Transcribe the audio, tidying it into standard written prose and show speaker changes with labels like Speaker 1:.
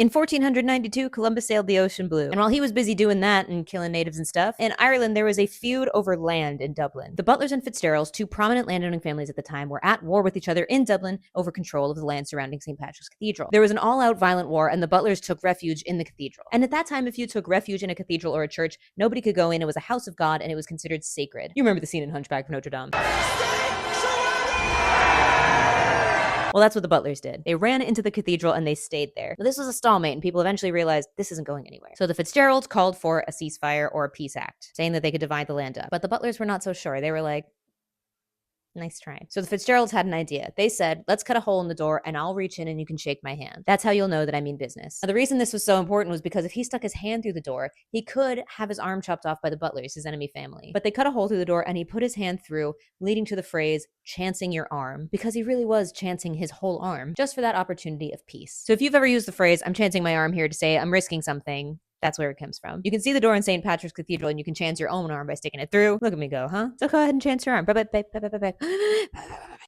Speaker 1: In 1492, Columbus sailed the ocean blue. And while he was busy doing that and killing natives and stuff, in Ireland there was a feud over land in Dublin. The Butlers and Fitzgeralds, two prominent landowning families at the time, were at war with each other in Dublin over control of the land surrounding St. Patrick's Cathedral. There was an all-out violent war, and the Butlers took refuge in the cathedral. And at that time, if you took refuge in a cathedral or a church, nobody could go in. It was a house of God, and it was considered sacred. You remember the scene in Hunchback of Notre Dame. Well, that's what the Butlers did. They ran into the cathedral and they stayed there. Now, this was a stalemate, and people eventually realized this isn't going anywhere. So the Fitzgeralds called for a ceasefire or a peace act, saying that they could divide the land up. But the Butlers were not so sure. They were like, nice try. So the Fitzgeralds had an idea. They said, let's cut a hole in the door and I'll reach in and you can shake my hand. That's how you'll know that I mean business. Now, the reason this was so important was because if he stuck his hand through the door, he could have his arm chopped off by the Butlers, his enemy family. But they cut a hole through the door and he put his hand through, leading to the phrase, chancing your arm, because he really was chancing his whole arm, just for that opportunity of peace. So if you've ever used the phrase, I'm chancing my arm here to say I'm risking something, that's where it comes from. You can see the door in St. Patrick's Cathedral and you can chance your own arm by sticking it through. Look at me go, huh? So go ahead and chance your arm.